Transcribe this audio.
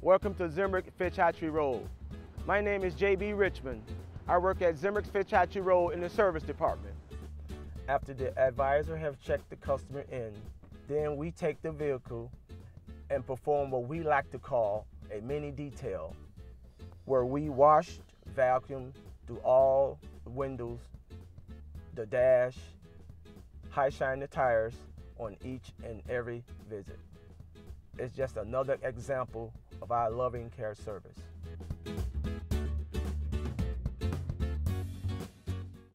Welcome to Zimbrick Fish Hatchery Road. My name is J.B. Richmond. I work at Zimbrick Fish Hatchery Road in the service department. After the advisor have checked the customer in, then we take the vehicle and perform what we like to call a mini detail, where we wash, vacuum, do all the windows, the dash, high shine the tires on each and every visit. It's just another example of our loving care service.